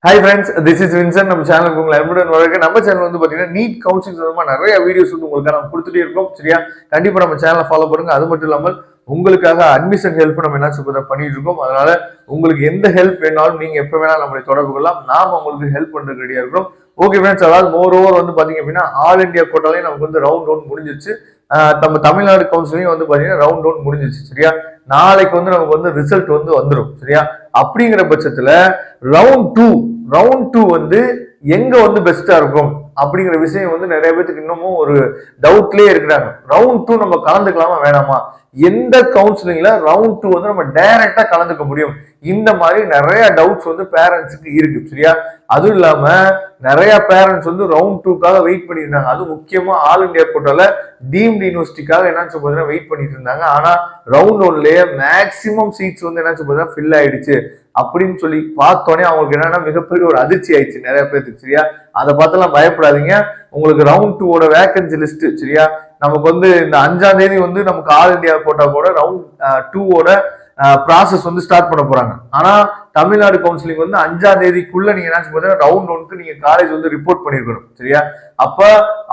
Hi friends, this is Vincent. நம்ம சேனலுக்கு உங்களை அன்புடன் வரவேற்கிறேன். நம்ம சேனல் வந்து பாத்தீங்கன்னா நீட் கவுன்சிலிங் சம்பந்தமா நிறைய வீடியோஸ் வந்து உங்களுக்கு நம்ம கொடுத்துட்டே இருக்கோம். சரியா? கண்டிப்பா நம்ம சேனலை ஃபாலோ பண்ணுங்க. அது மட்டும் இல்லாமல் உங்களுக்காக அட்மிஷன் ஹெல்ப் நம்ம என்ன சொல்றத பண்ணிட்டு இருக்கோம். அதனால உங்களுக்கு எந்த ஹெல்ப் வேணாலும் நீங்க எப்ப வேணாலும் நம்மளை தொடர்பு கொள்ளலாம். நாம உங்களுக்கு ஹெல்ப் பண்றதுக்கு ரெடியா இருக்கிறோம். ஓகே ஃப்ரெண்ட்ஸ், அதாவது மோர் ஓவர் வந்து பாத்தீங்க அப்படின்னா ஆல் இந்தியா கோட்டாலே நமக்கு வந்து ரவுண்ட் ஒன் முடிஞ்சிருச்சு. நம்ம தமிழ்நாடு கவுன்சிலிங் வந்து பாத்தீங்கன்னா ரவுண்ட் ஒன் முடிஞ்சிருச்சு. சரியா? நாளைக்கு வந்து நமக்கு வந்து ரிசல்ட் வந்து வந்துடும். சரியா? அப்படிங்கிற பட்சத்துல ரவுண்ட் டூ வந்து எங்க வந்து பெஸ்டா இருக்கும் அப்படிங்கிற விஷயம் வந்து நிறைய பேருக்கு இன்னமும் ஒரு டவுட்லயே இருக்கிறாங்க. ரவுண்ட் டூ நம்ம கலந்துக்கலாமா வேணாமா, எந்த கவுன்சிலிங்ல ரவுண்ட் டூ வந்து நம்ம டைரக்டா கலந்துக்க முடியும், இந்த மாதிரி நிறைய டவுட்ஸ் வந்து பேரண்ட்ஸுக்கு இருக்கு. சரியா? அதுவும் இல்லாம நிறைய பேரண்ட்ஸ் வந்து ரவுண்ட் டூக்காக வெயிட் பண்ணியிருந்தாங்க. அதுவும் முக்கியமா ஆல் இந்தியா கோட்டால டீம்டு யூனிவர்சிட்டிக்காக என்னன்னு சொல்றதுன்னா வெயிட் பண்ணிட்டு இருந்தாங்க. ஆனா ரவுண்ட் ஒன்லயே மேக்சிமம் சீட்ஸ் வந்து என்ன சொல்றதுன்னா ஃபில் ஆயிடுச்சு அப்படின்னு சொல்லி பார்த்தோன்னே அவங்களுக்கு என்னன்னா மிகப்பெரிய ஒரு அதிர்ச்சி ஆயிடுச்சு நிறைய பேருக்கு. சரியா? அதை பார்த்தெல்லாம் பயப்படாதீங்க. உங்களுக்கு ரவுண்ட் டூவோட வேகன்சி லிஸ்ட் சரியா நமக்கு வந்து இந்த 5ஆம் தேதி வந்து நமக்கு ஆல் இந்தியா கோட்டா கூட ரவுண்ட் டூவோட ப்ராசஸ் வந்து ஸ்டார்ட் பண்ண போறாங்க. ஆனா தமிழ்நாடு கவுன்சிலிங் வந்து 5ஆம் தேதிக்குள்ள நீங்க என்ன ரவுண்ட் ஒன்க்கு நீங்க காலேஜ் வந்து ரிப்போர்ட் பண்ணிருக்கணும். சரியா? அப்ப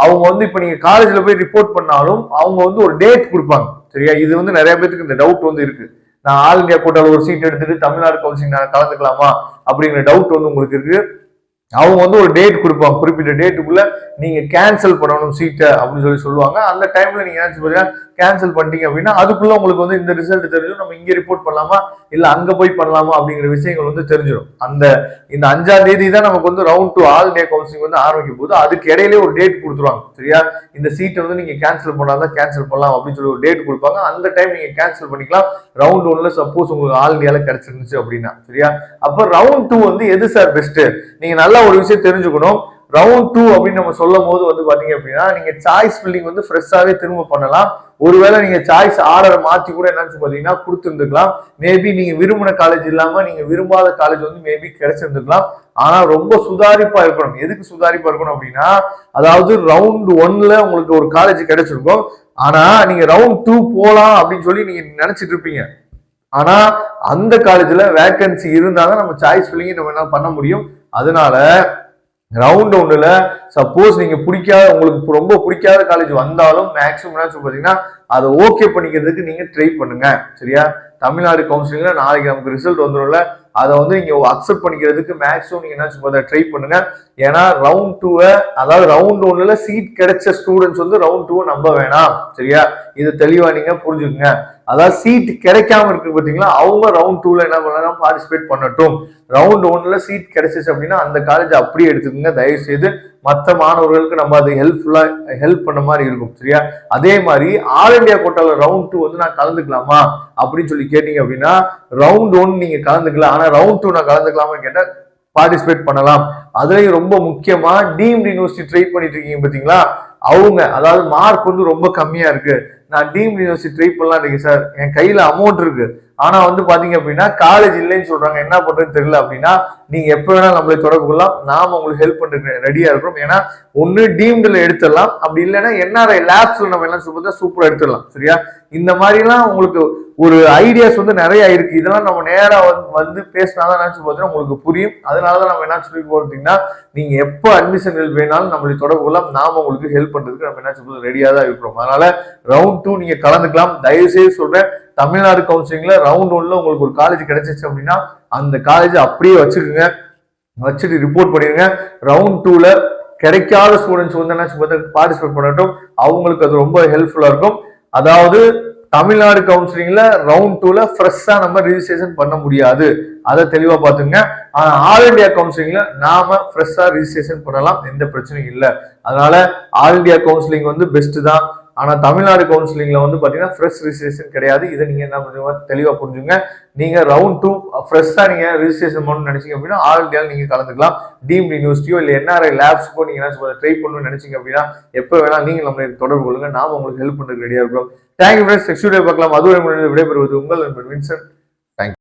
அவங்க வந்து இப்ப நீங்க காலேஜ்ல போய் ரிப்போர்ட் பண்ணாலும் அவங்க வந்து ஒரு டேட் கொடுப்பாங்க. சரியா? இது வந்து நிறைய பேருக்கு இந்த டவுட் வந்து இருக்கு. நான் ஆல் இந்தியா கோட்டால ஒரு சீட் எடுத்துட்டு தமிழ்நாடு கவுன்சிலிங் நான் கலந்துக்கலாமா அப்படிங்கிற டவுட் வந்து உங்களுக்கு இருக்கு. அவங்க வந்து ஒரு டேட் கொடுப்பாங்க, குறிப்பிட்ட டேட்டுக்குள்ள நீங்க கேன்சல் பண்ணணும் சீட்டை அப்படின்னு சொல்லுவாங்க. அந்த டைம்ல நீங்க என்ன கேன்சல் பண்ணிட்டீங்க அப்படின்னா அதுக்குள்ள உங்களுக்கு வந்து இந்த ரிசல்ட் தெரிஞ்சிடும். நம்ம இங்க ரிப்போர்ட் பண்ணலாமா இல்ல அங்க போய் பண்ணலாமா அப்படிங்கிற விஷயங்கள் வந்து தெரிஞ்சிடும். இந்த 5ஆம் தேதி தான் நமக்கு வந்து round two all India counselling வந்து ஆரம்பிக்கும் போது அதுக்கு இடையிலே ஒரு டேட் கொடுத்துருவாங்க. சரியா? இந்த சீட்டை வந்து நீங்க கேன்சல் பண்ணாதான் கேன்சல் பண்ணலாம் அப்படின்னு சொல்லி ஒரு டேட் கொடுப்பாங்க. அந்த டைம் நீங்க கேன்சல் பண்ணிக்கலாம். ரவுண்ட் ஒன்ல சப்போஸ் உங்களுக்கு ஆல் இந்தியால கிடைச்சிருந்துச்சு அப்படின்னா. சரியா? அப்ப ரவுண்ட் டூ வந்து எது சார் பெஸ்ட், நீங்க நல்லா ஒரு விஷயம் தெரிஞ்சுக்கணும். ரவுண்ட் டூ அப்படின்னு நம்ம சொல்லும் போது வந்து பாத்தீங்க அப்படின்னா நீங்க சாய்ஸ் ஃபில்லிங் வந்து ஃப்ரெஷ்ஷாவே திரும்ப பண்ணலாம். ஒருவேளை நீங்க சாய்ஸ் ஆர்டரை மாத்தி கூட என்னன்னு பாத்தீங்கன்னா கொடுத்துருந்துக்கலாம். மேபி நீங்க விரும்பின காலேஜ் இல்லாம நீங்க விரும்பாத காலேஜ் வந்து மேபி கிடைச்சிருந்துக்கலாம். ஆனா ரொம்ப சுதாரிப்பா இருக்கணும். எதுக்கு சுதாரிப்பா இருக்கணும் அப்படின்னா, அதாவது ரவுண்ட் ஒன்ல உங்களுக்கு ஒரு காலேஜ் கிடைச்சிருக்கும். ஆனா நீங்க ரவுண்ட் டூ போலாம் அப்படின்னு சொல்லி நீங்க நினைச்சிட்டு இருப்பீங்க. ஆனா அந்த காலேஜ்ல வேகன்சி இருந்தாதான் நம்ம சாய்ஸ் ஃபில்லிங் நம்ம என்ன பண்ண முடியும். அதனால ரவுண்ட் ஒன்னுல சப்போஸ் நீங்க உங்களுக்கு ரொம்ப பிடிக்காத காலேஜ் வந்தாலும் மேக்ஸிமம் என்ன பாத்தீங்கன்னா அதை ஓகே பண்ணிக்கிறதுக்கு நீங்க ட்ரை பண்ணுங்க. சரியா? தமிழ்நாடு கவுன்சிலிங்ல நாளைக்கு நமக்கு ரிசல்ட் வந்துடும்ல, அதை வந்து நீங்க அக்செப்ட் பண்ணிக்கிறதுக்கு மேக்ஸிமம் நீங்க என்ன ட்ரை பண்ணுங்க. ஏன்னா ரவுண்ட் டூவை, அதாவது ரவுண்ட் ஒன்னுல சீட் கிடைச்ச ஸ்டூடெண்ட்ஸ் வந்து ரவுண்ட் டூவை நம்ப வேணாம். சரியா? இது தெளிவா நீங்க புரிஞ்சுக்குங்க. அதாவது சீட் கிடைக்காம இருக்கு பாத்தீங்களா, அவங்க ரவுண்ட் டூல என்ன பண்ணலாம், பார்ட்டிசிபேட் பண்ணட்டும். ரவுண்ட் ஒன்ல சீட் கிடைச்சிச்சு அப்படின்னா அந்த காலேஜ் அப்படியே எடுத்துக்கோங்க. தயவு செய்து மற்ற மாணவர்களுக்கு நம்ம அது ஹெல்ப் பண்ண மாதிரி இருக்கும். சரியா? அதே மாதிரி ஆல் இந்தியா கோட்டால ரவுண்ட் டூ வந்து நான் கலந்துக்கலாமா அப்படின்னு சொல்லி கேட்டீங்க அப்படின்னா ரவுண்ட் ஒன் நீங்க கலந்துக்கலாம். ஆனா ரவுண்ட் டூ நான் கலந்துக்கலாமா கேட்டா பார்ட்டிசிபேட் பண்ணலாம். அதுலயும் ரொம்ப முக்கியமா டீம்டு யூனிவர்சிட்டி ட்ரை பண்ணிட்டு இருக்கீங்க பாத்தீங்களா, அவங்க அதாவது மார்க் வந்து ரொம்ப கம்மியா இருக்கு, நான் டீம்டு யூனிவர்சிட்டி ட்ரை பண்ணலாம் இருக்கேன் சார், என் கையில அமௌண்ட் இருக்கு, ஆனா வந்து பாத்தீங்க அப்படின்னா காலேஜ் இல்லைன்னு சொல்றாங்க, என்ன பண்றதுன்னு தெரியல அப்படின்னா நீங்க எப்ப வேணாலும் நம்மளை தொடர்பு கொள்ளலாம். நாம உங்களுக்கு ஹெல்ப் பண்றதுக்கு ரெடியா இருக்கிறோம். ஏன்னா ஒண்ணு டீம்டுல எடுத்துடலாம், அப்படி இல்லைன்னா என்ஆர்ஐ லேப்ஸ்ல நம்ம எல்லாம் சொல்றது சூப்பரா எடுத்துடலாம். சரியா? இந்த மாதிரி எல்லாம் உங்களுக்கு ஒரு ஐடியாஸ் வந்து நிறைய இருக்கு. இதெல்லாம் நம்ம நேரா வந்து பேசினாதான் என்ன பார்த்தீங்கன்னா உங்களுக்கு புரியும். அதனாலதான் நம்ம என்ன சொல்லி போறீங்கன்னா நீங்க எப்போ அட்மிஷன் ஹெல்ப் வேணாலும் நம்மளை தொடர்பு கொள்ளலாம். நாம உங்களுக்கு ஹெல்ப் பண்றதுக்கு நம்ம என்ன சொல்றது ரெடியா தான் இருக்கிறோம். அதனால ரவுண்ட் டூ நீங்க கலந்துக்கலாம். தயவு செய்து சொல்றேன், தமிழ்நாடு கவுன்சிலிங்ல ரவுண்ட் ஒன்ல உங்களுக்கு ஒரு காலேஜ் கிடைச்சிச்சு அப்படின்னா அந்த காலேஜ் அப்படியே வச்சுக்கோங்க, வச்சுட்டு ரிப்போர்ட் பண்ணிருங்க. ரவுண்ட் டூல கிடைக்காத ஸ்டூடெண்ட்ஸ் வந்து என்ன பார்ட்டிசிபேட் பண்ணட்டும். அவங்களுக்கு அது ரொம்ப ஹெல்ப்ஃபுல்லா இருக்கும். அதாவது தமிழ்நாடு கவுன்சிலிங்ல ரவுண்ட் டூல ஃப்ரெஷ்ஷா நம்ம ரிஜிஸ்ட்ரேஷன் பண்ண முடியாது, அதை தெளிவா பாத்துங்க. ஆனா ஆல் இந்தியா கவுன்சிலிங்ல நாம ஃப்ரெஷ்ஷா ரிஜிஸ்ட்ரேஷன் பண்ணலாம், எந்த பிரச்சனையும் இல்லை. அதனால ஆல் இந்தியா கவுன்சிலிங் வந்து பெஸ்ட் தான். ஆனா தமிழ்நாடு கவுன்சிலிங்ல வந்து பாத்தீங்கன்னா ஃப்ரெஷ் ரிஜிஸ்ட்ரேஷன் கிடையாது. இதை நீங்க என்ன பண்ணுங்க தெளிவா புரிஞ்சுங்க. நீங்க ரவுண்ட் டூ ஃப்ரெஷ்ஷா நீங்க ரிஜிஸ்ட்ரேஷன் பண்ணணும்னு நினைச்சீங்க அப்படின்னா ஆல் இந்தியாவில் நீங்க கலந்துக்கலாம். டீம்டு யூனிவர்சிட்டியோ இல்ல என்ஆர்ஐ லேப்ஸ்க்கோ நீங்க என்ன ட்ரை பண்ணணும்னு நினைச்சீங்க அப்படின்னா எப்ப வேணா நீங்க நம்ம தொடர்பு கொள்ளுங்க. நாம உங்களுக்கு ஹெல்ப் பண்றதுக்கு ரெடியா இருக்கிறோம். Thank you friends. நெக்ஸ்ட் வீடியோ பார்க்கலாம். அதுவரை விடைபெறுவது உங்கள் நண்பர் வின்சென்ட்.